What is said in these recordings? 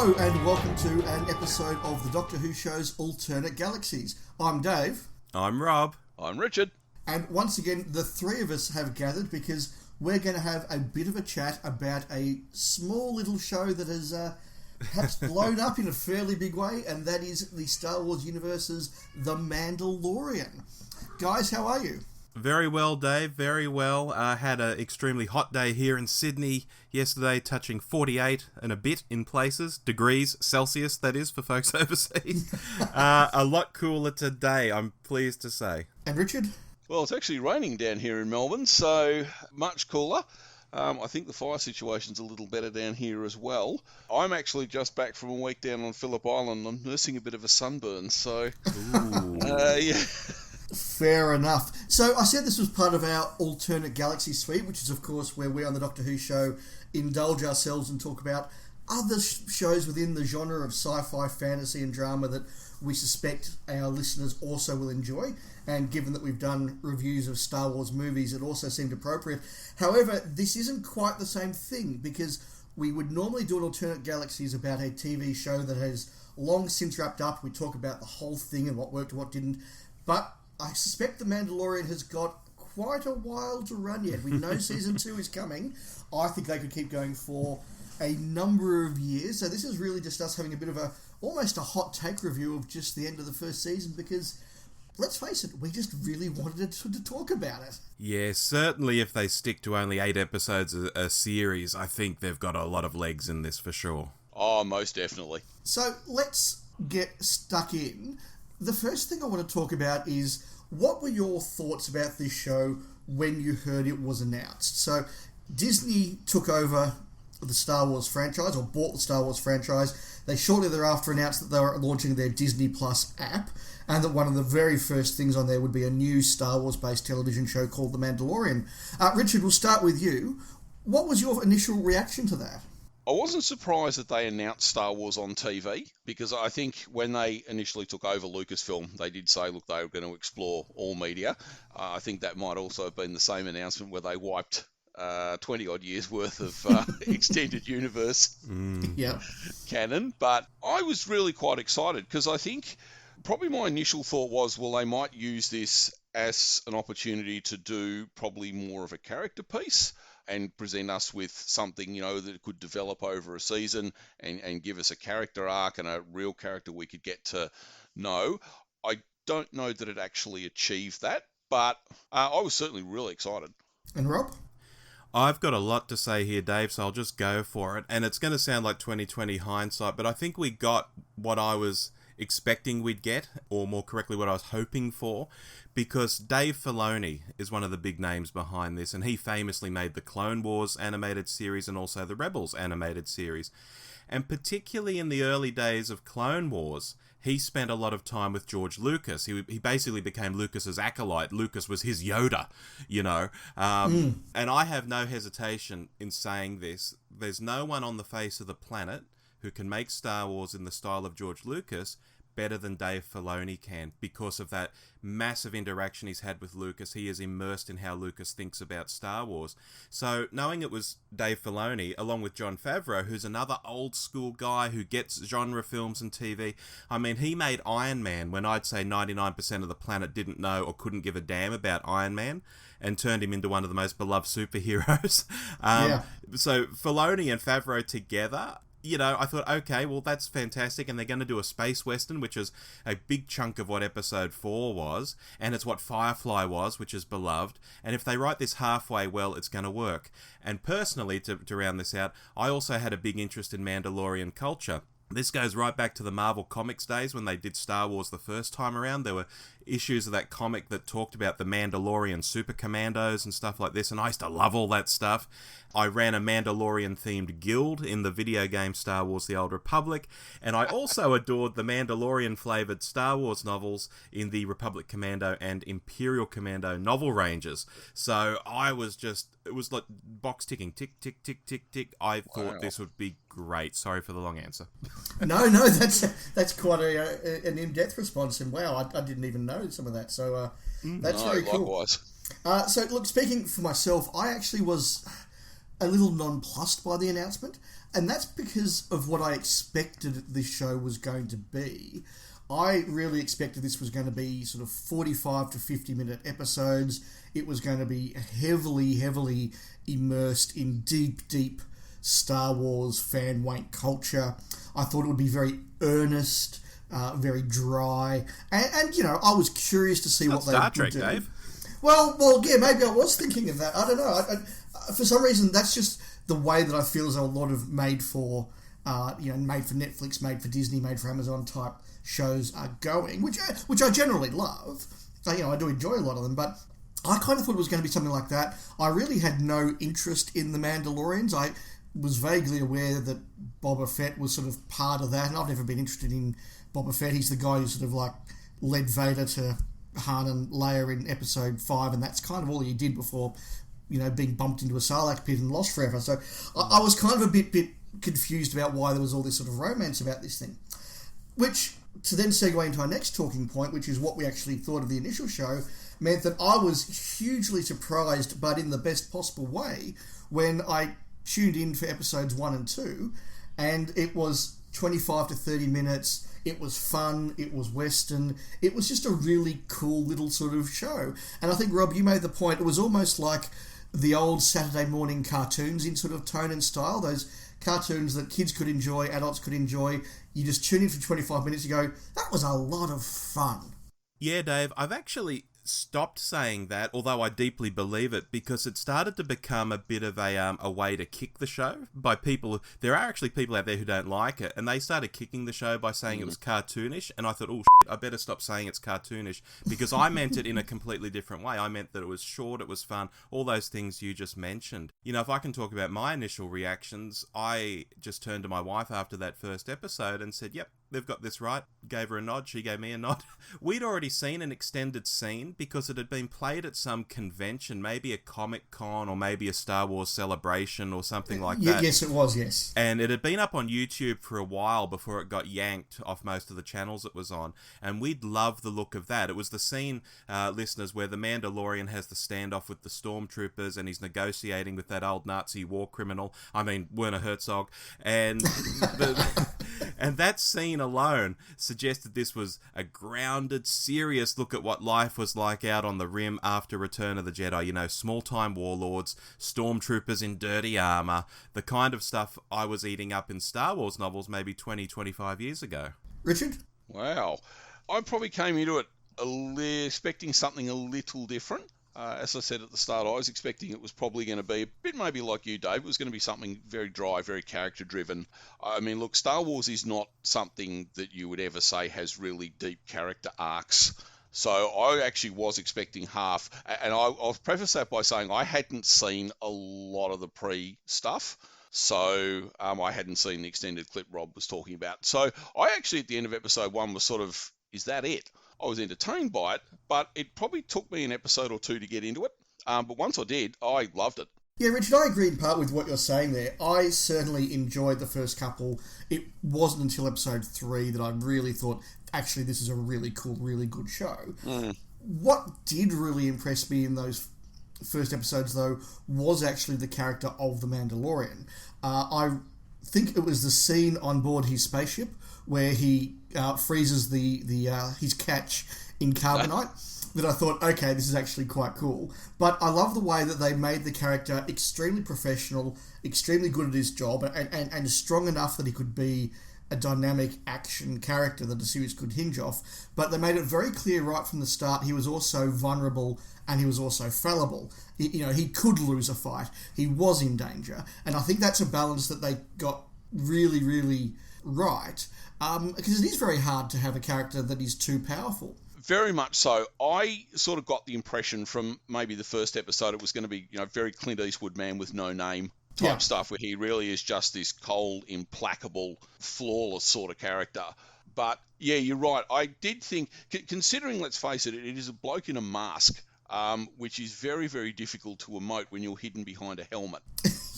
Hello and welcome to an episode of the Doctor Who show's Alternate Galaxies. I'm Dave. I'm Rob. I'm Richard. And once again, the three of us have gathered because we're going to have a bit of a chat about a small little show that has perhaps blown up in a fairly big way, and that is the Star Wars universe's The Mandalorian. Guys, how are you? Very well, Dave. Very well. Had an extremely hot day here in Sydney yesterday, touching 48 and a bit in places. Degrees Celsius, that is, for folks overseas. A lot cooler today, I'm pleased to say. And Richard? Well, it's actually raining down here in Melbourne, so much cooler. I think the fire situation's a little better down here as well. I'm actually just back from a week down on Phillip Island. I'm nursing a bit of a sunburn, so... yeah. Fair enough. So I said this was part of our Alternate Galaxy suite, which is, of course, where we on the Doctor Who show indulge ourselves and talk about other shows within the genre of sci-fi, fantasy and drama that we suspect our listeners also will enjoy. And given that we've done reviews of Star Wars movies, it also seemed appropriate. However, this isn't quite the same thing, because we would normally do an Alternate Galaxies about a TV show that has long since wrapped up. We talk about the whole thing and what worked and what didn't. But I suspect The Mandalorian has got quite a while to run yet. We know Season 2 is coming. I think they could keep going for a number of years. So this is really just us having a bit of almost a hot take review of just the end of the first season, because let's face it, we just really wanted to talk about it. Yeah, certainly if they stick to only 8 episodes a series, I think they've got a lot of legs in this for sure. Oh, most definitely. So let's get stuck in. The first thing I want to talk about is, what were your thoughts about this show when you heard it was announced? So Disney took over the Star Wars franchise, or bought the Star Wars franchise. They shortly thereafter announced that they were launching their Disney Plus app, and that one of the very first things on there would be a new Star Wars-based television show called The Mandalorian. Richard, we'll start with you. What was your initial reaction to that? I wasn't surprised that they announced Star Wars on TV, because I think when they initially took over Lucasfilm, they did say, look, they were going to explore all media. I think that might also have been the same announcement where they wiped 20-odd years worth of extended universe canon. But I was really quite excited, because I think probably my initial thought was, well, they might use this as an opportunity to do probably more of a character piece and present us with something, that could develop over a season and give us a character arc and a real character we could get to know. I don't know that it actually achieved that, but I was certainly really excited. And Rob? I've got a lot to say here, Dave, so I'll just go for it. And it's going to sound like 2020 hindsight, but I think we got what I was expecting we'd get, or more correctly, what I was hoping for, because Dave Filoni is one of the big names behind this, and he famously made the Clone Wars animated series and also the Rebels animated series. And particularly in the early days of Clone Wars, he spent a lot of time with George Lucas. He basically became Lucas's acolyte. Lucas was his Yoda, And I have no hesitation in saying this. There's no one on the face of the planet who can make Star Wars in the style of George Lucas better than Dave Filoni can, because of that massive interaction he's had with Lucas. He is immersed in how Lucas thinks about Star Wars. So knowing it was Dave Filoni, along with Jon Favreau, who's another old school guy who gets genre films and TV. I mean, he made Iron Man when I'd say 99% of the planet didn't know or couldn't give a damn about Iron Man, and turned him into one of the most beloved superheroes. So Filoni and Favreau together, I thought, okay, well, that's fantastic, and they're going to do a space western, which is a big chunk of what episode 4 was, and it's what Firefly was, which is beloved, and if they write this halfway well, it's going to work. And personally, to round this out, I also had a big interest in Mandalorian culture. This goes right back to the Marvel Comics days when they did Star Wars the first time around. There were issues of that comic that talked about the Mandalorian super commandos and stuff like this, and I used to love all that stuff. I ran a Mandalorian-themed guild in the video game Star Wars The Old Republic, and I also adored the Mandalorian-flavoured Star Wars novels in the Republic Commando and Imperial Commando novel ranges. So I was it was like box ticking, tick, tick, tick, tick, tick. I thought this would be great. Sorry for the long answer. No, that's quite an in-depth response, and wow, I didn't even know some of that, so that's very cool. Likewise. So look, speaking for myself, I actually was a little nonplussed by the announcement, and that's because of what I expected this show was going to be. I really expected this was going to be sort of 45 to 50 minute episodes. It was going to be heavily immersed in deep Star Wars fan wank culture. I thought it would be very earnest, very dry, and you know, I was curious to see what they would do. Star Trek, Dave. Well, yeah, maybe I was thinking of that. I don't know. For some reason, that's just the way that I feel as a lot of made for Netflix, made for Disney, made for Amazon type shows are going, which I generally love. I do enjoy a lot of them, but I kind of thought it was going to be something like that. I really had no interest in the Mandalorians. I was vaguely aware that Boba Fett was sort of part of that, and I've never been interested in Boba Fett. He's the guy who sort of like led Vader to Han and Leia in Episode 5, and that's kind of all he did before, being bumped into a Sarlacc pit and lost forever. So I was kind of a bit confused about why there was all this sort of romance about this thing. Which, to then segue into our next talking point, which is what we actually thought of the initial show, meant that I was hugely surprised, but in the best possible way, when I tuned in for episodes 1 and 2, and it was 25 to 30 minutes. It was fun, it was Western, it was just a really cool little sort of show. And I think, Rob, you made the point, it was almost like the old Saturday morning cartoons in sort of tone and style, those cartoons that kids could enjoy, adults could enjoy. You just tune in for 25 minutes, you go, that was a lot of fun. Yeah, Dave, I've actually stopped saying that, although I deeply believe it, because it started to become a bit of a way to kick the show by people. There are actually people out there who don't like it, and they started kicking the show by saying it was cartoonish, and I thought, oh shit, I better stop saying it's cartoonish, because I meant it in a completely different way. I meant that it was short, it was fun, all those things you just mentioned. If I can talk about my initial reactions, I just turned to my wife after that first episode and said, yep, they've got this right. Gave her a nod, she gave me a nod. We'd already seen an extended scene because it had been played at some convention, maybe a Comic-Con or maybe a Star Wars celebration or something like that. Yes, it was, yes. And it had been up on YouTube for a while before it got yanked off most of the channels it was on. And we'd love the look of that. It was the scene, listeners, where the Mandalorian has the standoff with the stormtroopers and he's negotiating with that old Nazi war criminal. I mean, Werner Herzog. And and that scene alone suggested this was a grounded, serious look at what life was like out on the Rim after Return of the Jedi. Small-time warlords, stormtroopers in dirty armor, the kind of stuff I was eating up in Star Wars novels maybe 20, 25 years ago. Richard? Wow. I probably came into it expecting something a little different. As I said at the start, I was expecting it was probably going to be a bit maybe like you, Dave. It was going to be something very dry, very character-driven. I mean, look, Star Wars is not something that you would ever say has really deep character arcs. So I actually was expecting half. And I'll preface that by saying I hadn't seen a lot of the pre-stuff. So I hadn't seen the extended clip Rob was talking about. So I actually, at the end of episode 1, was sort of, is that it? I was entertained by it, but it probably took me an episode or two to get into it. But once I did, I loved it. Yeah, Richard, I agree in part with what you're saying there. I certainly enjoyed the first couple. It wasn't until episode 3 that I really thought, actually, this is a really cool, really good show. What did really impress me in those first episodes, though, was actually the character of the Mandalorian. I think it was the scene on board his spaceship where he freezes his catch in carbonite that I thought, okay, this is actually quite cool. But I love the way that they made the character extremely professional, extremely good at his job, and strong enough that he could be a dynamic action character that a series could hinge off. But they made it very clear right from the start he was also vulnerable and he was also fallible. He could lose a fight. He was in danger. And I think that's a balance that they got really, really right. Because it is very hard to have a character that is too powerful. Very much so. I sort of got the impression from maybe the first episode it was going to be, very Clint Eastwood man with no name type stuff, where he really is just this cold, implacable, flawless sort of character. But yeah, you're right. I did think, considering, let's face it, it is a bloke in a mask, which is very, very difficult to emote when you're hidden behind a helmet.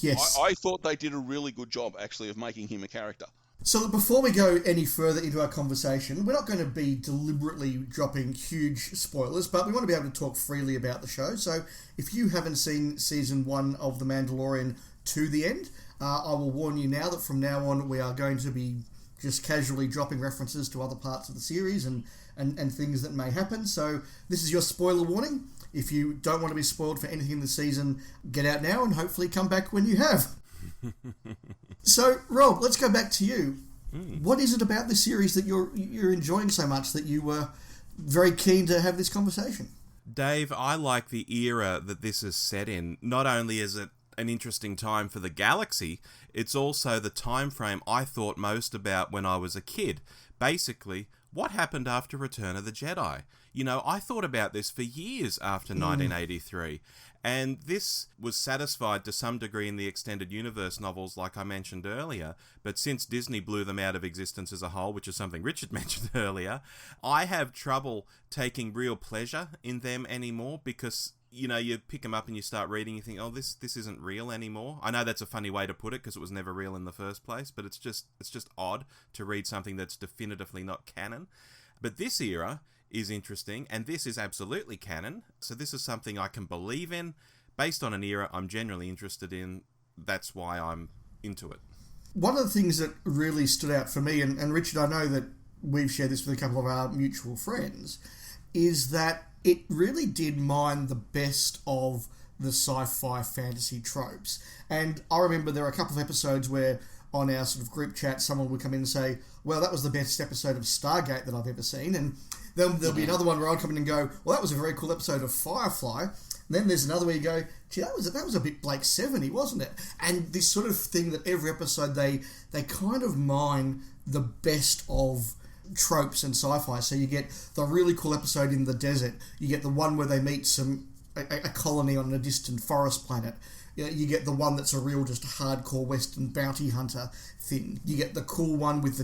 Yes. I thought they did a really good job, actually, of making him a character. So before we go any further into our conversation, we're not going to be deliberately dropping huge spoilers, but we want to be able to talk freely about the show. So if you haven't seen Season 1 of The Mandalorian, to the end. I will warn you now that from now on we are going to be just casually dropping references to other parts of the series and things that may happen. So this is your spoiler warning. If you don't want to be spoiled for anything in the season, get out now and hopefully come back when you have. So, Rob, let's go back to you. What is it about this series that you're enjoying so much that you were very keen to have this conversation? Dave, I like the era that this is set in. Not only is it an interesting time for the galaxy, it's also the time frame I thought most about when I was a kid. Basically, what happened after Return of the Jedi? You know, I thought about this for years after 1983, and this was satisfied to some degree in the extended universe novels like I mentioned earlier, but since Disney blew them out of existence as a whole, which is something Richard mentioned earlier, I have trouble taking real pleasure in them anymore because, you know, you pick them up and you start reading, you think, oh, this isn't real anymore. I know that's a funny way to put it because it was never real in the first place, but it's just odd to read something that's definitively not canon. But this era is interesting, and this is absolutely canon, so this is something I can believe in, based on an era I'm genuinely interested in. That's why I'm into it. One of the things that really stood out for me, and Richard, I know that we've shared this with a couple of our mutual friends, is that it really did mine the best of the sci-fi fantasy tropes. And I remember there were a couple of episodes where on our sort of group chat someone would come in and say, well, that was the best episode of Stargate that I've ever seen, and then there'll be another one where I'll come in and go, well, that was a very cool episode of Firefly. And then there's another where you go, gee, that was a bit Blake 70, wasn't it? And this sort of thing that every episode they kind of mine the best of tropes and sci-fi. So you get the really cool episode in the desert. You get the one where they meet a colony on a distant forest planet. You get the one that's a real just hardcore Western bounty hunter thing. You get the cool one with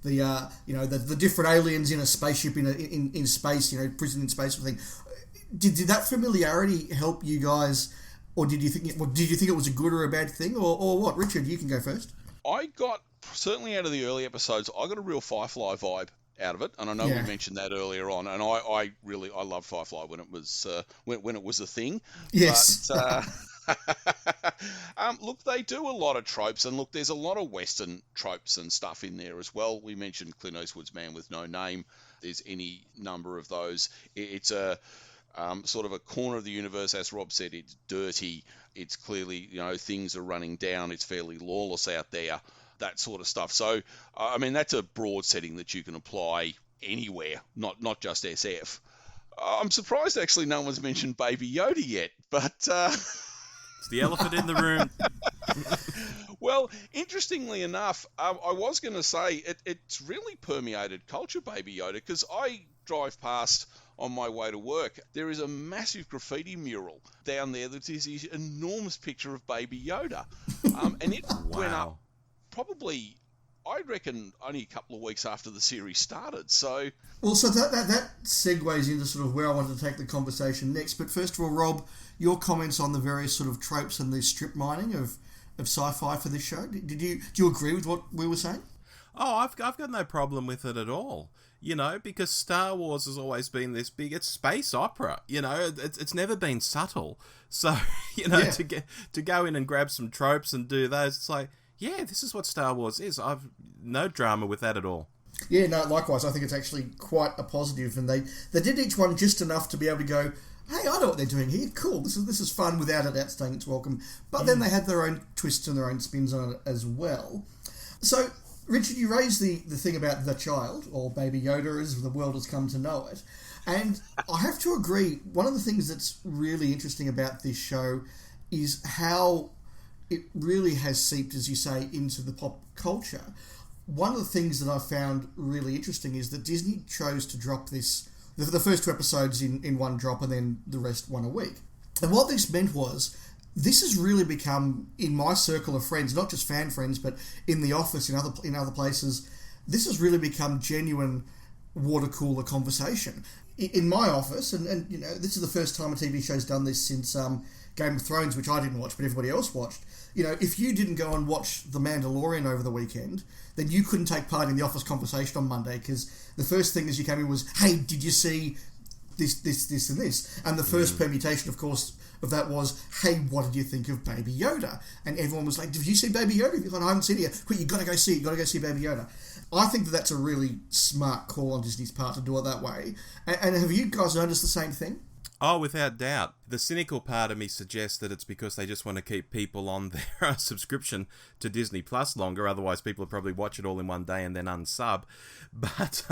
the different aliens in a spaceship in space, prison in space sort of thing. Did that familiarity help you guys, or did you think it was a good or a bad thing, or what? Richard, you can go first. I got, certainly out of the early episodes, I got a real Firefly vibe out of it, and I know we mentioned that earlier on, and I loved Firefly when it was when it was a thing. Yes. But, look, they do a lot of tropes, and look, there's a lot of Western tropes and stuff in there as well. We mentioned Clint Eastwood's Man with No Name. There's any number of those. It's a sort of a corner of the universe, as Rob said. It's dirty. It's clearly, things are running down. It's fairly lawless out there, that sort of stuff. So, I mean, that's a broad setting that you can apply anywhere, not just SF. I'm surprised, actually, no one's mentioned Baby Yoda yet, but... It's the elephant in the room. Well, interestingly enough, I was going to say it's really permeated culture, Baby Yoda, because I drive past on my way to work. There is a massive graffiti mural down there that is this enormous picture of Baby Yoda. And it went up probably, I reckon, only a couple of weeks after the series started. So that segues into sort of where I wanted to take the conversation next. But first of all, Rob, your comments on the various sort of tropes and the strip mining of sci-fi for this show. Do you agree with what we were saying? Oh, I've got no problem with it at all. Because Star Wars has always been this big, it's space opera, it's never been subtle. So, to go in and grab some tropes and do those, it's like, yeah, this is what Star Wars is. I've no drama with that at all. Yeah, no, likewise. I think it's actually quite a positive, and they did each one just enough to be able to go, hey, I know what they're doing here. Cool, this is fun without it outstaying its welcome. But then they had their own twists and their own spins on it as well. So, Richard, you raised the thing about the child, or Baby Yoda as the world has come to know it. And I have to agree, one of the things that's really interesting about this show is how it really has seeped, as you say, into the pop culture. One of the things that I found really interesting is that Disney chose to drop this, the first 2 episodes in one drop and then the rest one a week. And what this meant was, this has really become, in my circle of friends, not just fan friends, but in the office, in other places, this has really become genuine water cooler conversation. In my office, and this is the first time a TV show's done this since Game of Thrones, which I didn't watch, but everybody else watched. If you didn't go and watch The Mandalorian over the weekend, then you couldn't take part in the office conversation on Monday, because the first thing as you came in was, hey, did you see this, and this. And the first permutation, of course, of that was, hey, what did you think of Baby Yoda? And everyone was like, did you see Baby Yoda? You're like, I haven't seen it yet. Quick, you've got to go see it. You've got to go see Baby Yoda. I think that that's a really smart call on Disney's part to do it that way. And have you guys noticed the same thing? Oh, without doubt. The cynical part of me suggests that it's because they just want to keep people on their subscription to Disney Plus longer. Otherwise, people would probably watch it all in one day and then unsub. But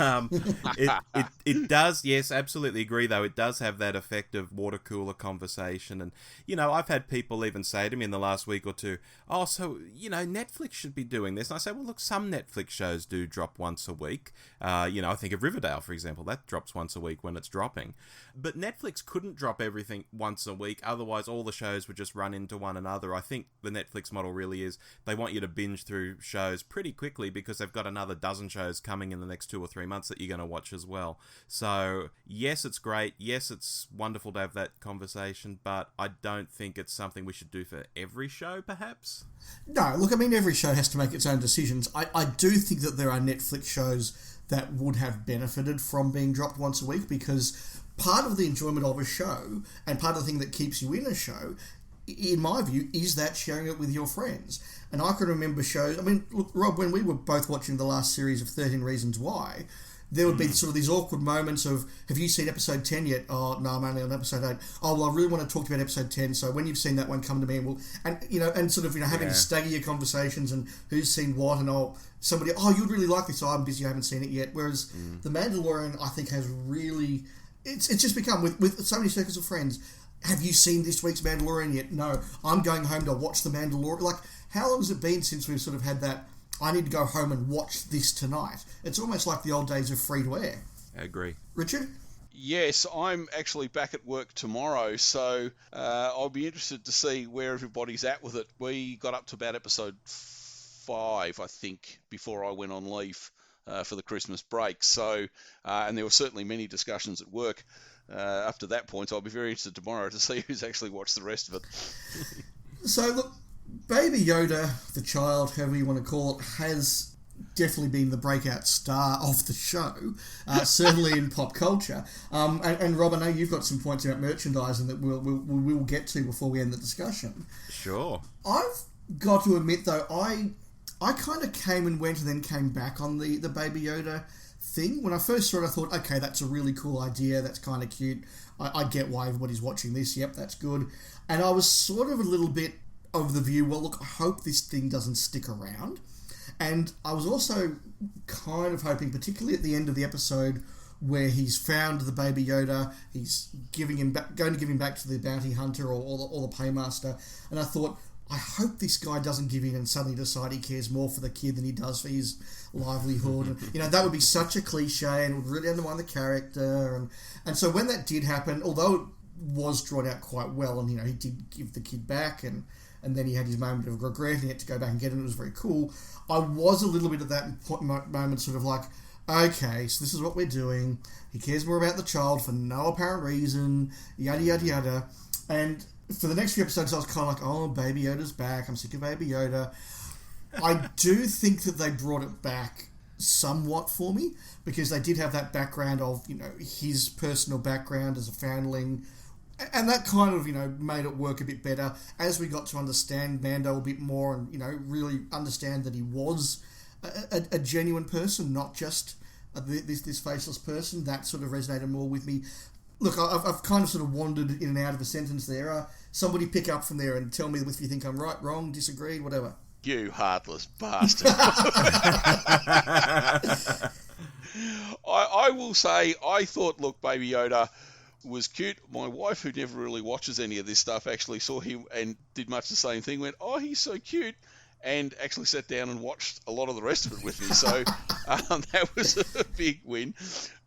it does, yes, absolutely agree, though. It does have that effect of water cooler conversation. And, I've had people even say to me in the last week or two, oh, so, Netflix should be doing this. And I say, well, look, some Netflix shows do drop once a week. I think of Riverdale, for example. That drops once a week when it's dropping. But Netflix couldn't drop everything once a week, otherwise all the shows would just run into one another. I think the Netflix model really is they want you to binge through shows pretty quickly because they've got another dozen shows coming in the next 2 or 3 months that you're going to watch as well. So yes, it's great, yes, it's wonderful to have that conversation, but I don't think it's something we should do for every show, perhaps. No, look, I mean, every show has to make its own decisions. I do think that there are Netflix shows that would have benefited from being dropped once a week, because part of the enjoyment of a show and part of the thing that keeps you in a show, in my view, is that sharing it with your friends. And I can remember shows, I mean, look, Rob, when we were both watching the last series of 13 Reasons Why, there would be sort of these awkward moments of, have you seen episode 10 yet? Oh, no, I'm only on episode 8. Oh, well, I really want to talk to you about episode 10, so when you've seen that one, come to me and sort of, having to stagger your conversations and who's seen what, and somebody, you'd really like this, I'm busy, I haven't seen it yet. Whereas The Mandalorian, I think, has really... It's just become, with so many circles of friends, have you seen this week's Mandalorian yet? No. I'm going home to watch The Mandalorian. Like, how long has it been since we've sort of had that, I need to go home and watch this tonight? It's almost like the old days of free-to-air. I agree. Richard? Yes, I'm actually back at work tomorrow, so I'll be interested to see where everybody's at with it. We got up to about episode 5, I think, before I went on leave for the Christmas break. So, and there were certainly many discussions at work up to that point. So I'll be very interested tomorrow to see who's actually watched the rest of it. So, look, Baby Yoda, the child, however you want to call it, has definitely been the breakout star of the show, certainly in pop culture. And Rob, I know you've got some points about merchandising that we'll get to before we end the discussion. Sure. I've got to admit, though, I kind of came and went and then came back on the Baby Yoda thing. When I first saw it, I thought, okay, that's a really cool idea. That's kind of cute. I get why everybody's watching this. Yep, that's good. And I was sort of a little bit of the view, well, look, I hope this thing doesn't stick around. And I was also kind of hoping, particularly at the end of the episode, where he's found the Baby Yoda, he's going to give him back to the bounty hunter or the paymaster. And I thought, I hope this guy doesn't give in and suddenly decide he cares more for the kid than he does for his livelihood. And, that would be such a cliche and it would really undermine the character. And so when that did happen, although it was drawn out quite well, and, he did give the kid back and then he had his moment of regret and he had to go back and get him, it was very cool. I was a little bit at that moment sort of like, okay, so this is what we're doing. He cares more about the child for no apparent reason, yada, yada, yada. And for the next few episodes, I was kind of like, oh, Baby Yoda's back. I'm sick of Baby Yoda. I do think that they brought it back somewhat for me, because they did have that background of, his personal background as a foundling, and that kind of, made it work a bit better as we got to understand Mando a bit more and, really understand that he was a genuine person, not just this faceless person. That sort of resonated more with me. Look, I've kind of sort of wandered in and out of a sentence there. Somebody pick up from there and tell me if you think I'm right, wrong, disagree, whatever. You heartless bastard. I will say, I thought, look, Baby Yoda was cute. My wife, who never really watches any of this stuff, actually saw him and did much the same thing, went, oh, he's so cute, and actually sat down and watched a lot of the rest of it with me. So that was a big win.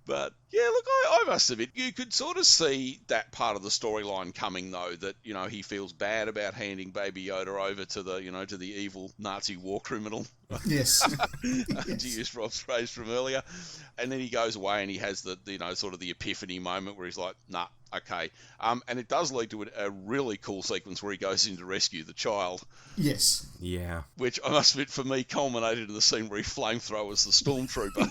But yeah, look, I must admit, you could sort of see that part of the storyline coming, though, that, he feels bad about handing Baby Yoda over to the, to the evil Nazi war criminal. Yes. To use Rob's phrase from earlier. And then he goes away and he has the sort of the epiphany moment where he's like, nah, okay. And it does lead to a really cool sequence where he goes in to rescue the child. Yes. Yeah. Which, I must admit, for me, culminated in the scene where he flamethrowers the stormtrooper.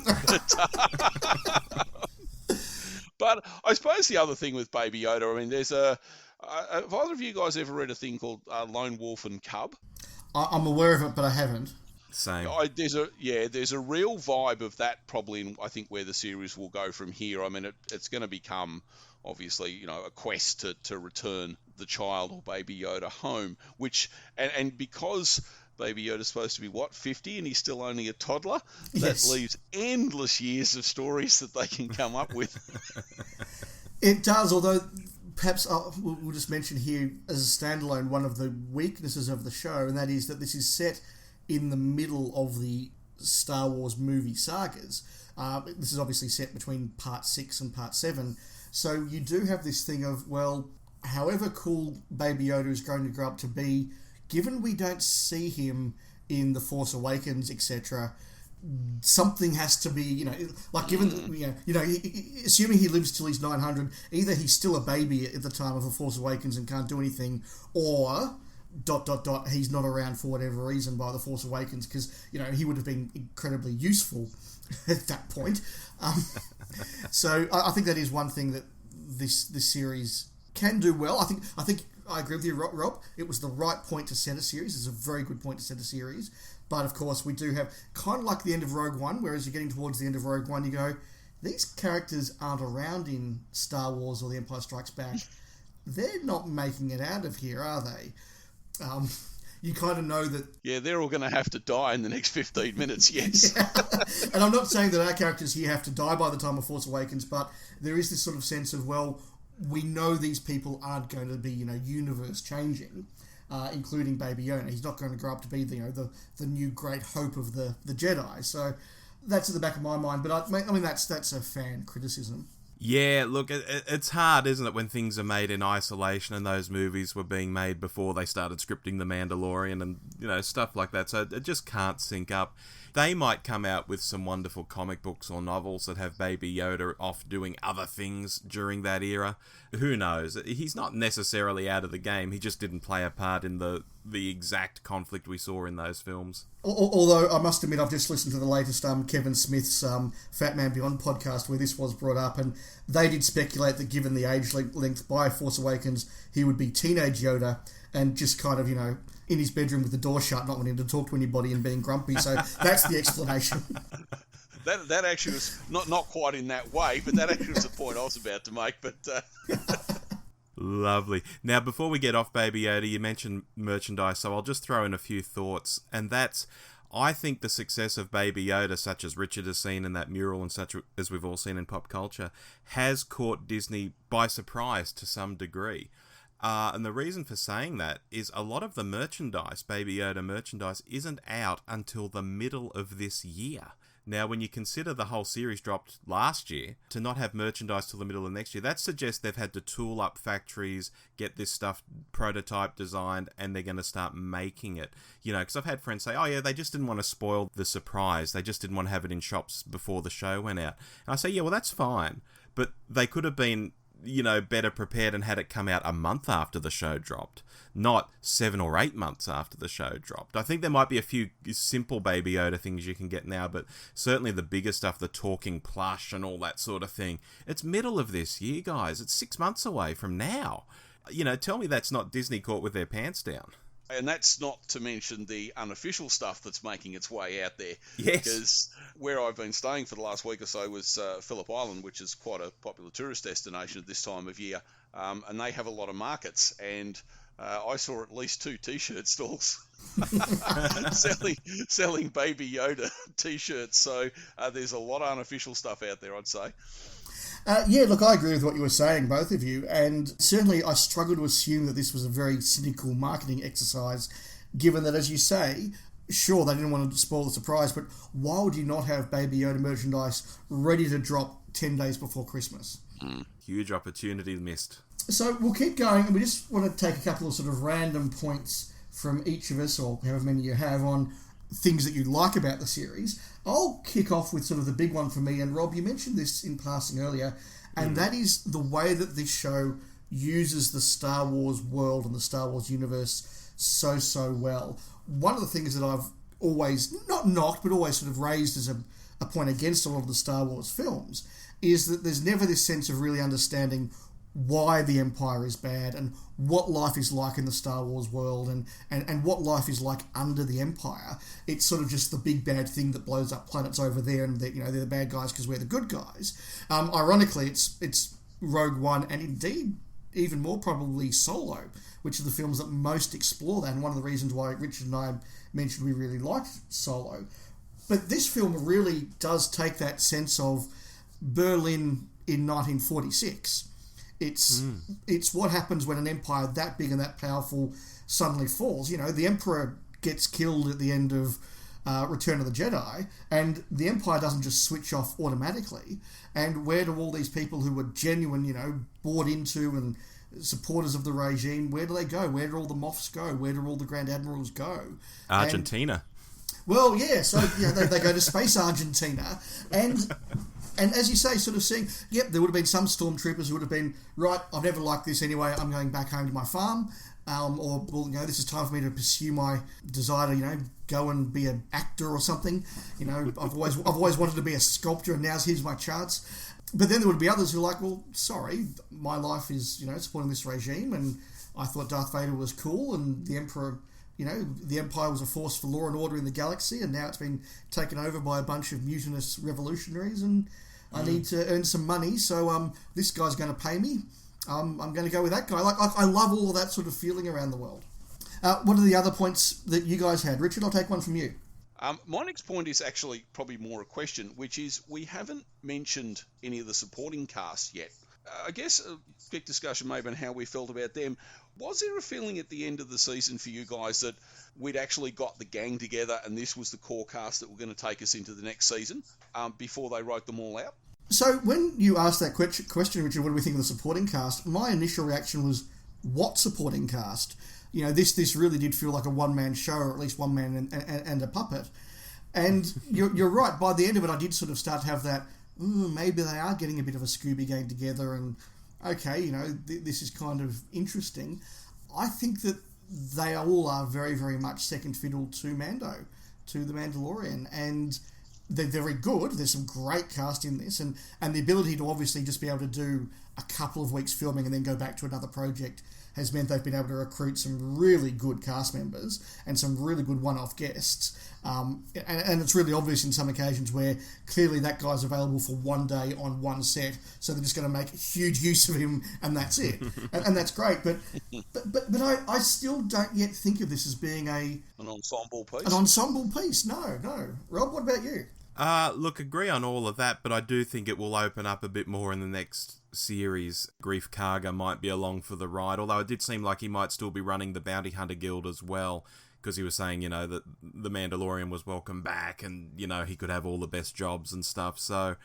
But I suppose the other thing with Baby Yoda, I mean, there's have either of you guys ever read a thing called Lone Wolf and Cub? I'm aware of it, but I haven't. Same. There's a real vibe of that probably in, I think, where the series will go from here. I mean, it's going to become, obviously, a quest to return the child or Baby Yoda home, which, and because Baby Yoda's supposed to be, 50, and he's still only a toddler? That leaves endless years of stories that they can come up with. It does, although perhaps we'll just mention here as a standalone one of the weaknesses of the show, and that is that this is set in the middle of the Star Wars movie sagas. This is obviously set between Part 6 and Part 7, so you do have this thing of, well, however cool Baby Yoda is going to grow up to be, given we don't see him in The Force Awakens, etc., something has to be, given, assuming he lives till he's 900, either he's still a baby at the time of The Force Awakens and can't do anything, or... ... he's not around for whatever reason by The Force Awakens, because he would have been incredibly useful at that point. So I think that is one thing that this series can do well. I think I agree with you, Rob. It was the right point to set a series. It's a very good point to set a series. But of course, we do have kind of like the end of Rogue One, whereas you're getting towards the end of Rogue One, you go, these characters aren't around in Star Wars or The Empire Strikes Back. They're not making it out of here, are they? You kind of know that... Yeah, they're all going to have to die in the next 15 minutes, yes. Yeah. And I'm not saying that our characters here have to die by the time of Force Awakens, but there is this sort of sense of, well, we know these people aren't going to be, universe-changing, including Baby Yoda. He's not going to grow up to be, the new great hope of the Jedi. So that's at the back of my mind, but I mean that's a fan criticism. Yeah, look, it's hard, isn't it, when things are made in isolation, and those movies were being made before they started scripting The Mandalorian and, stuff like that, so it just can't sync up. They might come out with some wonderful comic books or novels that have Baby Yoda off doing other things during that era. Who knows? He's not necessarily out of the game, he just didn't play a part in the exact conflict we saw in those films. Although, I must admit, I've just listened to the latest Kevin Smith's Fat Man Beyond podcast where this was brought up, and they did speculate that given the age length by Force Awakens, he would be teenage Yoda and just kind of, in his bedroom with the door shut, not wanting to talk to anybody and being grumpy. So that's the explanation. That actually was not quite in that way, but that actually was the point I was about to make. But Lovely. Now, before we get off Baby Yoda, you mentioned merchandise, so I'll just throw in a few thoughts, and that's, I think the success of Baby Yoda, such as Richard has seen in that mural and such as we've all seen in pop culture, has caught Disney by surprise to some degree. And the reason for saying that is a lot of the merchandise, Baby Yoda merchandise, isn't out until the middle of this year. Now, when you consider the whole series dropped last year, to not have merchandise till the middle of next year, that suggests they've had to tool up factories, get this stuff prototype designed, and they're going to start making it. Because I've had friends say, oh yeah, they just didn't want to spoil the surprise. They just didn't want to have it in shops before the show went out. And I say, yeah, well, that's fine. But they could have been, better prepared and had it come out a month after the show dropped, not 7 or 8 months after the show dropped. I think there might be a few simple Baby Yoda things you can get now, but certainly the bigger stuff, the talking plush and all that sort of thing, it's middle of this year, guys. It's 6 months away from now. Tell me that's not Disney caught with their pants down. And that's not to mention the unofficial stuff that's making its way out there. Yes. Because where I've been staying for the last week or so was Phillip Island, which is quite a popular tourist destination at this time of year. And they have a lot of markets. And I saw at least 2 T-shirt stalls selling Baby Yoda T-shirts. So there's a lot of unofficial stuff out there, I'd say. Yeah, look, I agree with what you were saying, both of you, and certainly I struggle to assume that this was a very cynical marketing exercise, given that, as you say, sure, they didn't want to spoil the surprise, but why would you not have Baby Yoda merchandise ready to drop 10 days before Christmas? Huge opportunity missed. So we'll keep going, and we just want to take a couple of sort of random points from each of us, or however many you have, on things that you like about the series. I'll kick off with sort of the big one for me, and Rob, you mentioned this in passing earlier, and that is the way that this show uses the Star Wars world and the Star Wars universe so well. One of the things that I've always, not knocked, but always sort of raised as a point against a lot of the Star Wars films, is that there's never this sense of really understanding why the Empire is bad and what life is like in the Star Wars world and what life is like under the Empire. It's sort of just the big bad thing that blows up planets over there, and that, you know, they're the bad guys because we're the good guys. Ironically, it's Rogue One, and indeed even more probably Solo, which are the films that most explore that, and one of the reasons why Richard and I mentioned we really liked Solo. But this film really does take that sense of Berlin in 1946. It's what happens when an empire that big and that powerful suddenly falls. You know, the Emperor gets killed at the end of Return of the Jedi, and the Empire doesn't just switch off automatically. And where do all these people who were genuine, you know, bought into and supporters of the regime, where do they go? Where do all the Moffs go? Where do all the Grand Admirals go? Argentina. Well, yeah, so they go to space Argentina, and as you say, sort of seeing, yep, there would have been some stormtroopers who would have been, right, I've never liked this anyway, I'm going back home to my farm, or, well, you know, this is time for me to pursue my desire to, you know, go and be an actor or something. You know, I've always wanted to be a sculptor, and here's my chance. But then there would be others who are like, well, sorry, my life is, you know, supporting this regime, and I thought Darth Vader was cool, and the Emperor, you know, the Empire was a force for law and order in the galaxy, and now it's been taken over by a bunch of mutinous revolutionaries, and I need to earn some money, so this guy's going to pay me. I'm going to go with that guy. Like, I love all of that sort of feeling around the world. What are the other points that you guys had? Richard, I'll take one from you. My next point is actually probably more a question, which is we haven't mentioned any of the supporting cast yet. I guess a quick discussion maybe on how we felt about them. Was there a feeling at the end of the season for you guys that we'd actually got the gang together and this was the core cast that were going to take us into the next season before they wrote them all out? So when you asked that question, Richard, what do we think of the supporting cast? My initial reaction was, what supporting cast? You know, this really did feel like a one-man show, or at least one man and a puppet. And you're right, by the end of it, I did sort of start to have that, maybe they are getting a bit of a Scooby gang together, and okay, you know, this is kind of interesting. I think that they all are very, very much second fiddle to Mando, to the Mandalorian, and they're very good. There's some great cast in this, and the ability to obviously just be able to do a couple of weeks filming and then go back to another project has meant they've been able to recruit some really good cast members and some really good one-off guests. And it's really obvious in some occasions where clearly that guy's available for one day on one set, so they're just going to make huge use of him, and that's it. and that's great. But I still don't yet think of this as being an ensemble piece. An ensemble piece. No. Rob, what about you? Look, agree on all of that, but I do think it will open up a bit more in the next series. Greef Karga might be along for the ride, although it did seem like he might still be running the Bounty Hunter Guild as well, because he was saying, you know, that the Mandalorian was welcome back and, you know, he could have all the best jobs and stuff. So,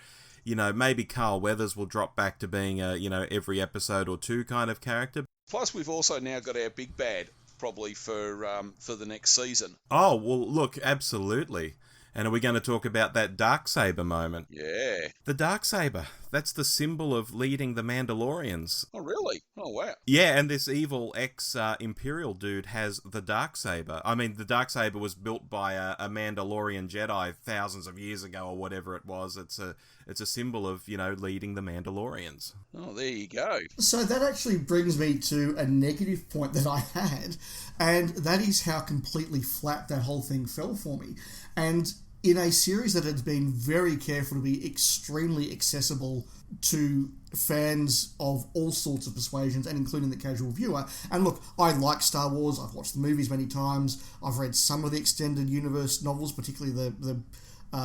you know, maybe Carl Weathers will drop back to being a, you know, every episode or two kind of character. Plus, we've also now got our big bad, probably, for the next season. Oh, well, look, absolutely. And are we going to talk about that Darksaber moment? Yeah. The Darksaber. That's the symbol of leading the Mandalorians. Oh, really? Oh, wow. Yeah, and this evil ex-Imperial dude has the Darksaber. I mean, the Darksaber was built by a Mandalorian Jedi thousands of years ago or whatever it was. It's a symbol of, you know, leading the Mandalorians. Oh, there you go. So that actually brings me to a negative point that I had, and that is how completely flat that whole thing fell for me. And in a series that has been very careful to be extremely accessible to fans of all sorts of persuasions, and including the casual viewer. And look, I like Star Wars. I've watched the movies many times. I've read some of the extended universe novels, particularly the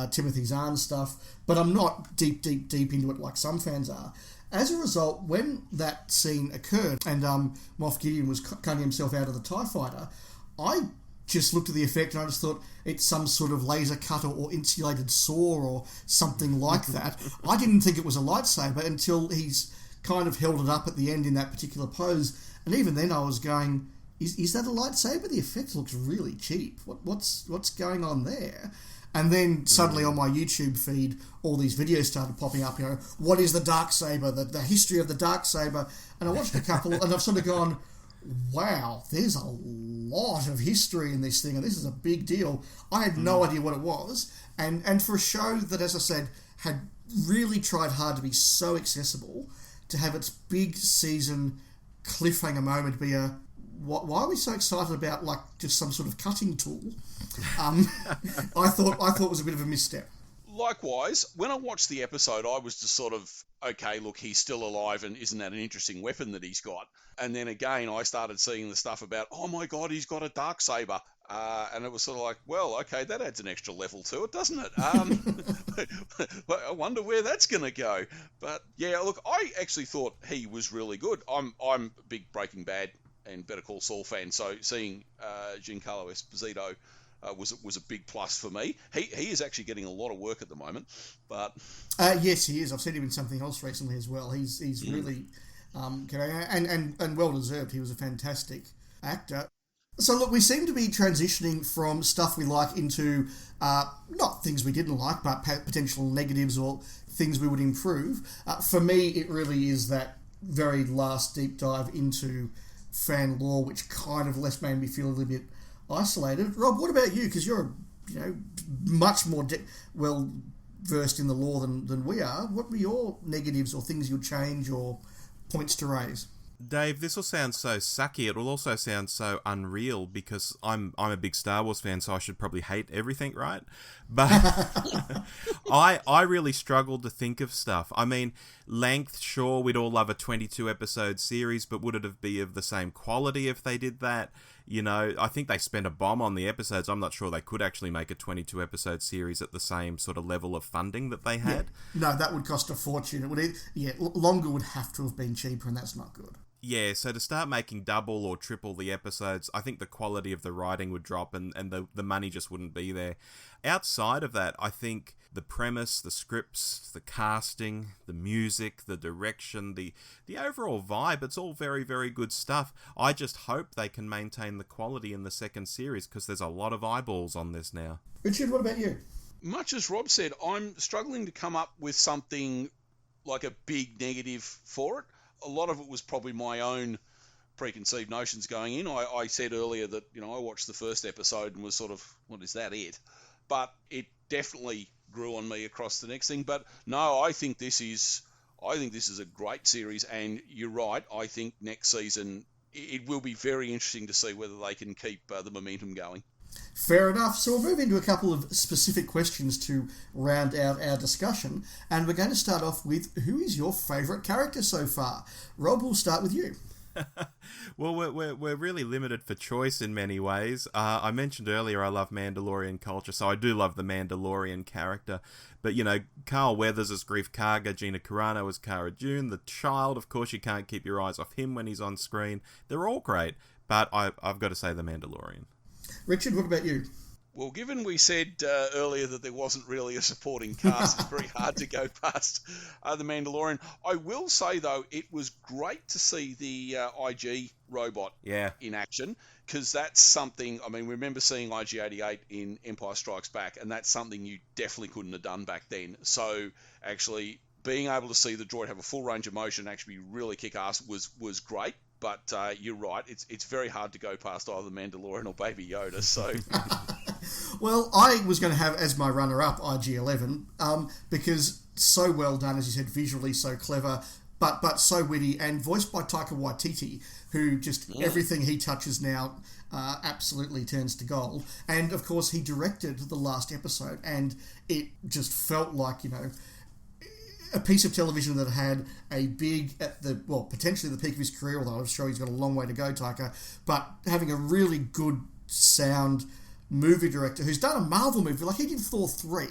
Timothy Zahn stuff. But I'm not deep into it like some fans are. As a result, when that scene occurred and Moff Gideon was cutting himself out of the TIE fighter, I just looked at the effect and I just thought it's some sort of laser cutter or insulated saw or something like that. I didn't think it was a lightsaber until he's kind of held it up at the end in that particular pose. And even then I was going, is that a lightsaber? The effect looks really cheap. What's going on there? And then suddenly on my YouTube feed, all these videos started popping up, you know, what is the Darksaber, the history of the Darksaber. And I watched a couple and I've sort of gone, wow, there's a lot of history in this thing, and this is a big deal. I had no idea what it was. And for a show that, as I said, had really tried hard to be so accessible, to have its big season cliffhanger moment be a, why are we so excited about, like, just some sort of cutting tool? I thought it was a bit of a misstep. Likewise, when I watched the episode, I was just sort of, okay, look, he's still alive, and isn't that an interesting weapon that he's got? And then again, I started seeing the stuff about, oh my God, he's got a Darksaber. And it was sort of like, well, okay, that adds an extra level to it, doesn't it? I wonder where that's going to go. But yeah, look, I actually thought he was really good. I'm a big Breaking Bad and Better Call Saul fan, so seeing Giancarlo Esposito was a big plus for me. He is actually getting a lot of work at the moment, but yes, he is. I've seen him in something else recently as well. He's really and well deserved. He was a fantastic actor. So look, we seem to be transitioning from stuff we like into not things we didn't like, but potential negatives or things we would improve. For me, it really is that very last deep dive into fan lore, which kind of less made me feel a little bit isolated. Rob, what about you? Because you're much more well versed in the lore than we are. What were your negatives or things you'd change or points to raise? Dave, this will sound so sucky. It will also sound so unreal because I'm a big Star Wars fan, so I should probably hate everything, right? But I really struggled to think of stuff. I mean, length, sure, we'd all love a 22 episode series, but would it be of the same quality if they did that? I think they spent a bomb on the episodes. I'm not sure they could actually make a 22 episode series at the same sort of level of funding that they had. Yeah. No, that would cost a fortune. It would, longer would have to have been cheaper, and that's not good. Yeah, so to start making double or triple the episodes, I think the quality of the writing would drop and the money just wouldn't be there. Outside of that, I think the premise, the scripts, the casting, the music, the direction, the overall vibe, it's all very, very good stuff. I just hope they can maintain the quality in the second series because there's a lot of eyeballs on this now. Richard, what about you? Much as Rob said, I'm struggling to come up with something like a big negative for it. A lot of it was probably my own preconceived notions going in. I said earlier that, I watched the first episode and was sort of, what is that it? But it definitely grew on me across the next thing. But no, I think this is a great series, and you're right. I think next season it will be very interesting to see whether they can keep the momentum going. Fair enough. So we'll move into a couple of specific questions to round out our discussion. And we're going to start off with, who is your favourite character so far? Rob, we'll start with you. Well, we're really limited for choice in many ways. I mentioned earlier I love Mandalorian culture, so I do love the Mandalorian character. But, Carl Weathers as Grief Karga, Gina Carano as Cara Dune, the child, of course you can't keep your eyes off him when he's on screen. They're all great, but I've got to say the Mandalorian. Richard, what about you? Well, given we said earlier that there wasn't really a supporting cast, it's very hard to go past The Mandalorian. I will say, though, it was great to see the IG robot in action, because that's something, we remember seeing IG-88 in Empire Strikes Back, and that's something you definitely couldn't have done back then. So, actually, being able to see the droid have a full range of motion and actually really kick ass was great. But you're right, it's very hard to go past either Mandalorian or Baby Yoda. So, well, I was going to have as my runner-up IG-11 because so well done, as you said, visually so clever, but so witty, and voiced by Taika Waititi, who just everything he touches now absolutely turns to gold. And of course, he directed the last episode, and it just felt like a piece of television that had a big, potentially the peak of his career, although I'm sure he's got a long way to go, Taika, but having a really good sound movie director who's done a Marvel movie, like he did Thor 3,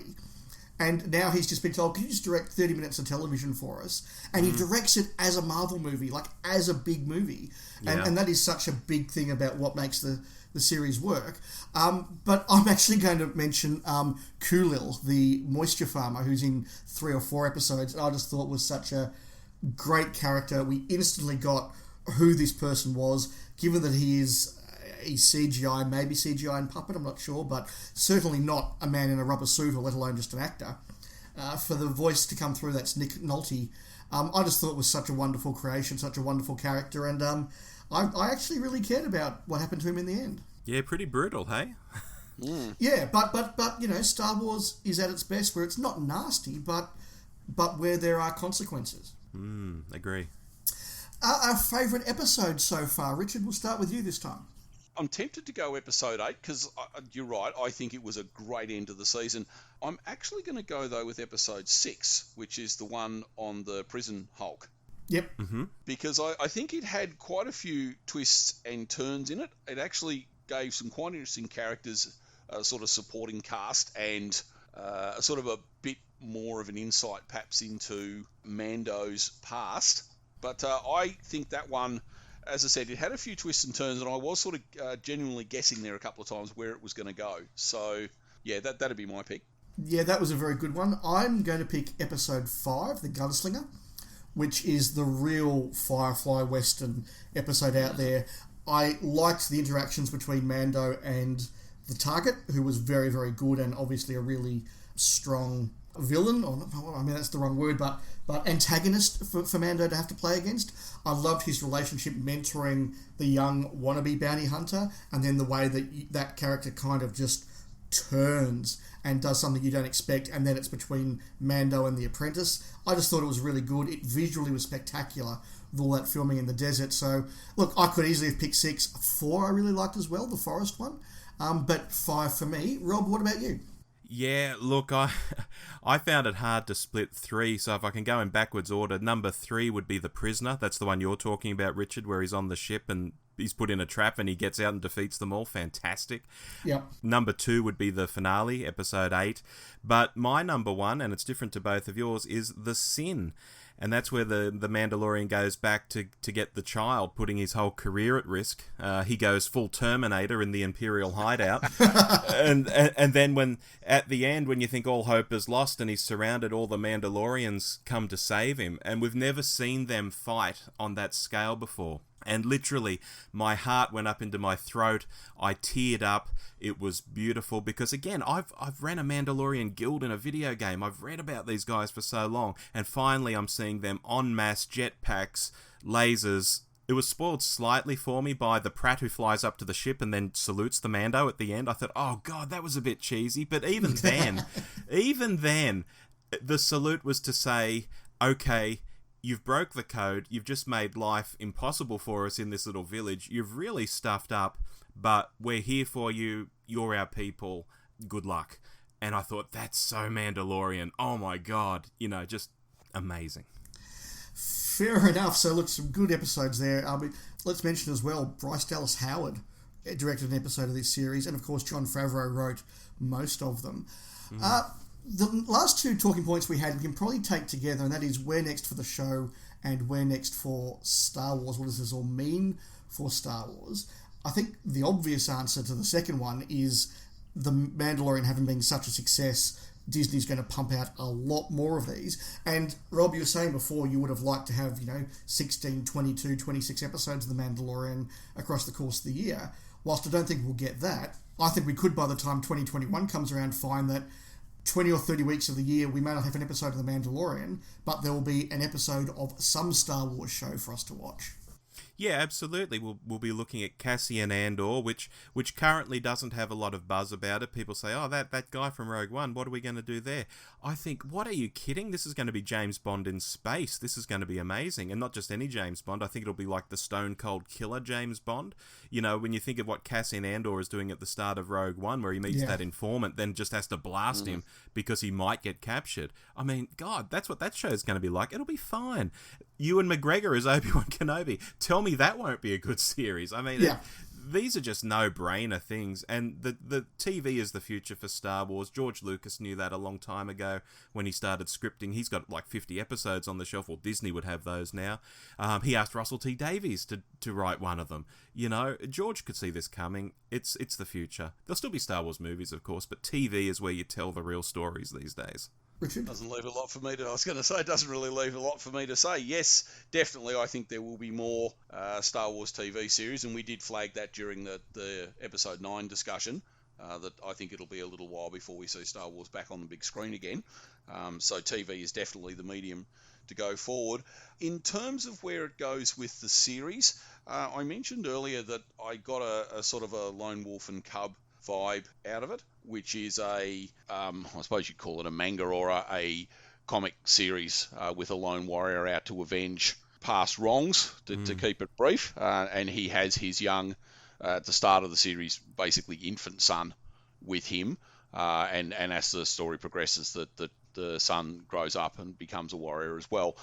and now he's just been told, can you just direct 30 minutes of television for us? And he directs it as a Marvel movie, like as a big movie. And that is such a big thing about what makes the series work. But I'm actually going to mention Kulil, the moisture farmer, who's in 3 or 4 episodes. I just thought was such a great character. We instantly got who this person was, given that he's CGI, maybe CGI and puppet, I'm not sure, but certainly not a man in a rubber suit, or let alone just an actor. For the voice to come through, that's Nick Nolte. I just thought it was such a wonderful creation, such a wonderful character, and I actually really cared about what happened to him in the end. Yeah, pretty brutal, hey? Yeah, but Star Wars is at its best where it's not nasty, but where there are consequences. Agree. Our favourite episode so far, Richard. We'll start with you this time. I'm tempted to go episode 8 because you're right. I think it was a great end to the season. I'm actually going to go, though, with episode 6, which is the one on the prison Hulk. Yep. Mm-hmm. Because I think it had quite a few twists and turns in it. It actually gave some quite interesting characters, sort of supporting cast, and sort of a bit more of an insight perhaps into Mando's past. But I think that one, as I said, it had a few twists and turns, and I was sort of genuinely guessing there a couple of times where it was going to go. So, yeah, that'd be my pick. Yeah, that was a very good one. I'm going to pick episode 5, The Gunslinger, which is the real Firefly Western episode out there. I liked the interactions between Mando and the target, who was very, very good and obviously a really strong villain, that's the wrong word, but antagonist for Mando to have to play against. I loved his relationship mentoring the young wannabe bounty hunter, and then the way that character kind of just turns and does something you don't expect, and then it's between Mando and the apprentice. I just thought it was really good. It visually was spectacular with all that filming in the desert. So, look, I could easily have picked 6. 4 I really liked as well, the forest one. But 5 for me. Rob, what about you? Yeah, look, I found it hard to split 3, so if I can go in backwards order, number 3 would be The Prisoner. That's the one you're talking about, Richard, where he's on the ship and he's put in a trap and he gets out and defeats them all. Fantastic. Yep. Number 2 would be the finale, episode 8. But my number 1, and it's different to both of yours, is The Sin. And that's where the Mandalorian goes back to get the child, putting his whole career at risk. He goes full Terminator in the Imperial hideout. and then when at the end, when you think all hope is lost and he's surrounded, all the Mandalorians come to save him. And we've never seen them fight on that scale before. And literally, my heart went up into my throat. I teared up. It was beautiful because, again, I've ran a Mandalorian guild in a video game. I've read about these guys for so long. And finally, I'm seeing them en masse, jetpacks, lasers. It was spoiled slightly for me by the Pratt who flies up to the ship and then salutes the Mando at the end. I thought, oh, God, that was a bit cheesy. But even then, the salute was to say, okay, you've broke the code, you've just made life impossible for us in this little village, you've really stuffed up, but we're here for you, you're our people, good luck. And I thought, that's so Mandalorian, oh my God, just amazing. Fair enough. So look, some good episodes there. Let's mention as well, Bryce Dallas Howard directed an episode of this series, and of course Jon Favreau wrote most of them. The last 2 talking points we had, we can probably take together, and that is where next for the show and where next for Star Wars. What does this all mean for Star Wars? I think the obvious answer to the second one is the Mandalorian having been such a success, Disney's going to pump out a lot more of these. And Rob, you were saying before you would have liked to have, 16, 22, 26 episodes of The Mandalorian across the course of the year. Whilst I don't think we'll get that, I think we could, by the time 2021 comes around, find that 20 or 30 weeks of the year, we may not have an episode of The Mandalorian, but there will be an episode of some Star Wars show for us to watch. Yeah, absolutely. We'll be looking at Cassian Andor, which currently doesn't have a lot of buzz about it. People say, oh, that guy from Rogue One, what are we going to do there? I think, what are you kidding? This is going to be James Bond in space. This is going to be amazing. And not just any James Bond. I think it'll be like the Stone Cold Killer James Bond. When you think of what Cassian Andor is doing at the start of Rogue One, where he meets that informant, then just has to blast him because he might get captured. I mean, God, that's what that show's going to be like. It'll be fine. Ewan McGregor as Obi-Wan Kenobi. Tell me that won't be a good series. I mean, these are just no-brainer things, and the TV is the future for Star Wars. George Lucas knew that a long time ago when he started scripting. He's got like 50 episodes on the shelf, or Disney would have those now. He asked Russell T Davies to write one of them. George could see this coming. It's the future. There'll still be Star Wars movies, of course, but TV is where you tell the real stories these days. Richard? Doesn't leave a lot for me to... I was going to say, it doesn't really leave a lot for me to say. Yes, definitely, I think there will be more Star Wars TV series, and we did flag that during the episode 9 discussion. that I think it'll be a little while before we see Star Wars back on the big screen again. So TV is definitely the medium to go forward. In terms of where it goes with the series, I mentioned earlier that I got a sort of a lone wolf and cub vibe out of it, which is I suppose you'd call it a manga or a comic series with a lone warrior out to avenge past wrongs, to keep it brief. And he has his young, at the start of the series, basically infant son with him. And as the story progresses, the son grows up and becomes a warrior as well.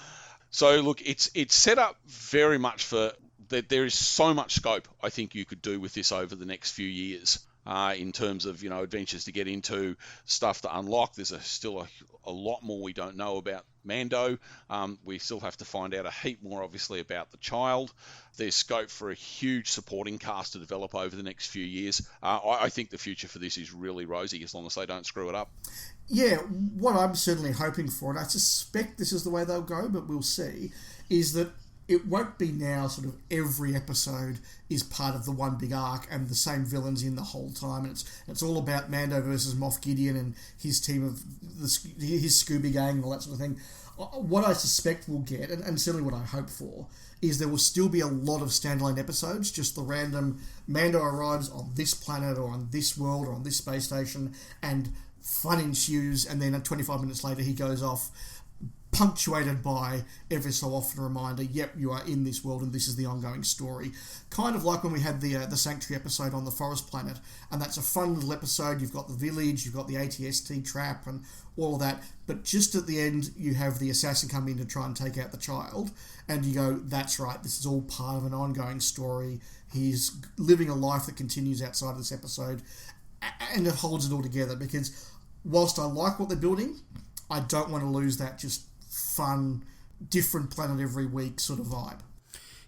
So look, it's set up very much for that. There is so much scope I think you could do with this over the next few years. In terms of, adventures to get into, stuff to unlock. There's still a lot more we don't know about Mando. We still have to find out a heap more, obviously, about the child. There's scope for a huge supporting cast to develop over the next few years. I think the future for this is really rosy, as long as they don't screw it up. Yeah, what I'm certainly hoping for, and I suspect this is the way they'll go, but we'll see, is that it won't be now sort of every episode is part of the one big arc and the same villains in the whole time. And it's all about Mando versus Moff Gideon and his team of his Scooby Gang and all that sort of thing. What I suspect we'll get, and certainly what I hope for, is there will still be a lot of standalone episodes, just the random Mando arrives on this planet or on this world or on this space station and fun ensues, and then 25 minutes later he goes off, punctuated by every so often a reminder, yep, you are in this world and this is the ongoing story. Kind of like when we had the Sanctuary episode on the Forest Planet, and that's a fun little episode. You've got the village, you've got the AT-ST trap and all of that, but just at the end you have the assassin come in to try and take out the child, and you go, that's right, this is all part of an ongoing story. He's living a life that continues outside of this episode, and it holds it all together, because whilst I like what they're building, I don't want to lose that just fun, different planet every week sort of vibe.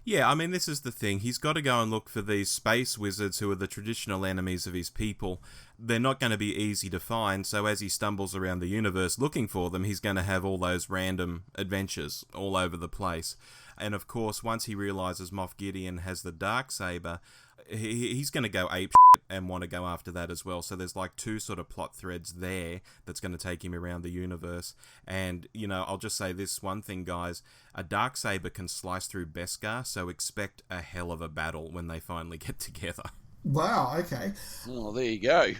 Yeah, I mean, this is the thing. He's got to go and look for these space wizards who are the traditional enemies of his people. They're not going to be easy to find, so as he stumbles around the universe looking for them, he's going to have all those random adventures all over the place. And of course, once he realises Moff Gideon has the Darksaber, he's going to go ape and want to go after that as well. So there's like two sort of plot threads there that's going to take him around the universe. And, I'll just say this one thing, guys. A Darksaber can slice through Beskar, so expect a hell of a battle when they finally get together. Wow, okay. Oh, there you go.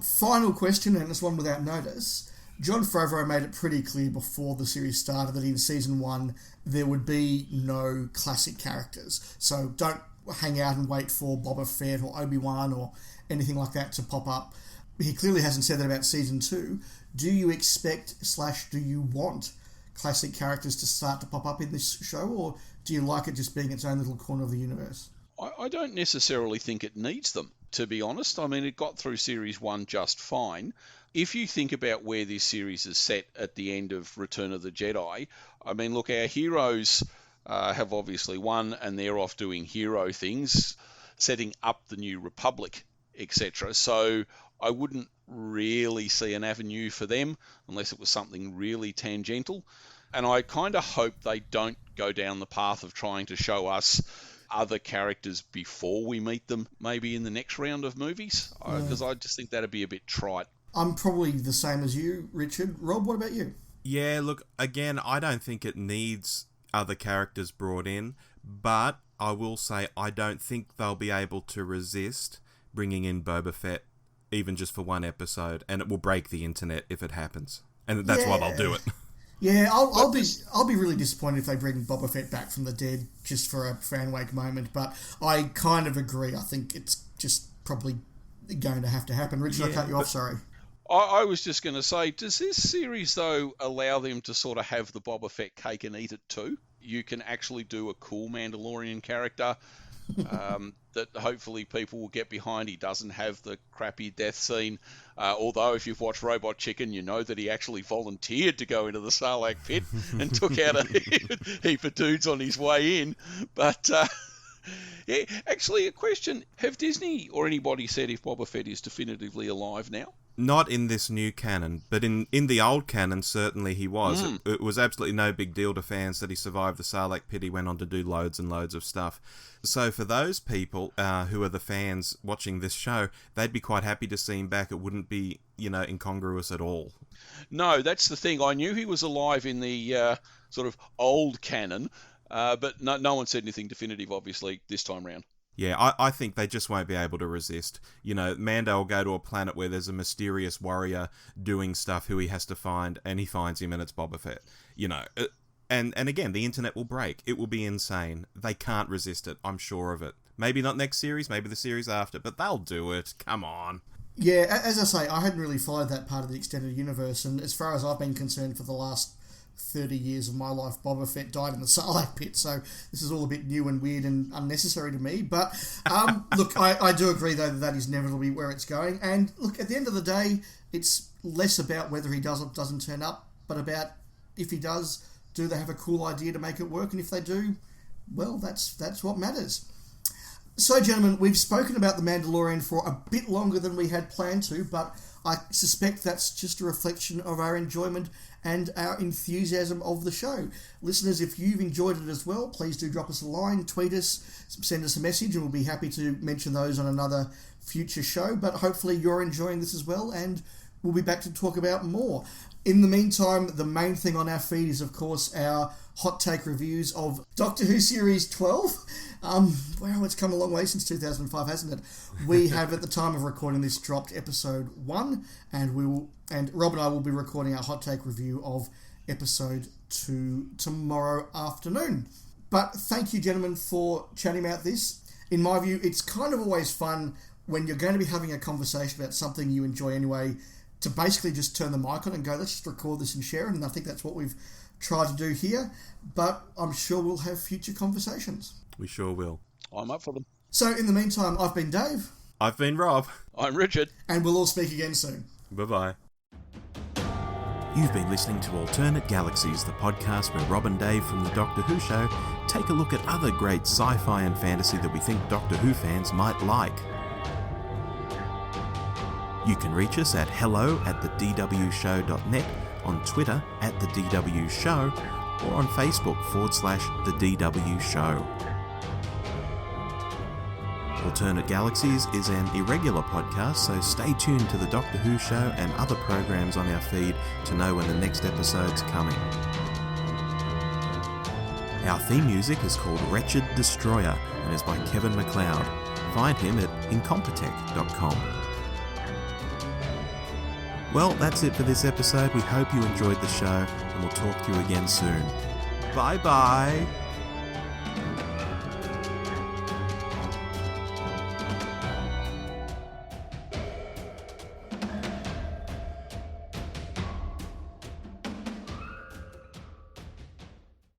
Final question, and this one without notice. Jon Favreau made it pretty clear before the series started that in Season 1 there would be no classic characters. So don't hang out and wait for Boba Fett or Obi-Wan or anything like that to pop up. He clearly hasn't said that about Season 2. Do you expect / do you want classic characters to start to pop up in this show, or do you like it just being its own little corner of the universe? I don't necessarily think it needs them, to be honest. I mean, it got through Series 1 just fine. If you think about where this series is set at the end of Return of the Jedi, I mean, look, our heroes have obviously won, and they're off doing hero things, setting up the New Republic, etc. So I wouldn't really see an avenue for them unless it was something really tangential. And I kind of hope they don't go down the path of trying to show us other characters before we meet them, maybe in the next round of movies, because I just think that'd be a bit trite. I'm probably the same as you, Richard. Rob, what about you? Yeah, look, again, I don't think it needs other characters brought in, but I will say I don't think they'll be able to resist bringing in Boba Fett, even just for one episode, and it will break the internet if it happens, and that's why they'll do it. Yeah, I'll be really disappointed if they bring Boba Fett back from the dead just for a fan-wake moment, but I kind of agree. I think it's just probably going to have to happen. Richard, I cut you off, sorry. I was just going to say, does this series, though, allow them to sort of have the Boba Fett cake and eat it too? You can actually do a cool Mandalorian character that hopefully people will get behind. He doesn't have the crappy death scene, although if you've watched Robot Chicken, you know that he actually volunteered to go into the Sarlacc pit and took out a heap of dudes on his way in. But yeah, actually, a question. Have Disney or anybody said if Boba Fett is definitively alive now? Not in this new canon, but in the old canon, certainly he was. It was absolutely no big deal to fans that he survived the Sarlacc pit. He went on to do loads and loads of stuff. So for those people who are the fans watching this show, they'd be quite happy to see him back. It wouldn't be, incongruous at all. No, that's the thing. I knew he was alive in the sort of old canon, but no one said anything definitive, obviously, this time round. Yeah, I think they just won't be able to resist. Mando will go to a planet where there's a mysterious warrior doing stuff who he has to find, and he finds him, and it's Boba Fett. And again, the internet will break. It will be insane. They can't resist it, I'm sure of it. Maybe not next series, maybe the series after, but they'll do it. Come on. Yeah, as I say, I hadn't really followed that part of the extended universe, and as far as I've been concerned for the last 30 years of my life, Boba Fett died in the Sarlacc pit, so this is all a bit new and weird and unnecessary to me. But look, I do agree, though, that is inevitably where it's going. And look, at the end of the day, it's less about whether he does or doesn't turn up, but about if he does, do they have a cool idea to make it work? And if they do, well, that's what matters. So, gentlemen, we've spoken about The Mandalorian for a bit longer than we had planned to, but I suspect that's just a reflection of our enjoyment and our enthusiasm of the show. Listeners, if you've enjoyed it as well, please do drop us a line, tweet us, send us a message, and we'll be happy to mention those on another future show. But hopefully you're enjoying this as well, and we'll be back to talk about more. In the meantime, the main thing on our feed is, of course, our hot take reviews of Doctor Who Series 12. Wow, it's come a long way since 2005, hasn't it? We have, at the time of recording this, dropped episode 1, and Rob and I will be recording our hot take review of episode 2 tomorrow afternoon. But thank you, gentlemen, for chatting about this. In my view, it's kind of always fun when you're going to be having a conversation about something you enjoy anyway, to basically just turn the mic on and go, let's just record this and share it. And I think that's what we've tried to do here. But I'm sure we'll have future conversations. We sure will. I'm up for them. So in the meantime, I've been Dave. I've been Rob. I'm Richard. And we'll all speak again soon. Bye-bye. You've been listening to Alternate Galaxies, the podcast where Rob and Dave from the Doctor Who show take a look at other great sci-fi and fantasy that we think Doctor Who fans might like. You can reach us at hello@thedwshow.net, on Twitter @thedwshow, or on Facebook /thedwshow. Alternate Galaxies is an irregular podcast, so stay tuned to the Doctor Who show and other programs on our feed to know when the next episode's coming. Our theme music is called Wretched Destroyer and is by Kevin MacLeod. Find him at incompetech.com. Well, that's it for this episode. We hope you enjoyed the show, and we'll talk to you again soon. Bye-bye!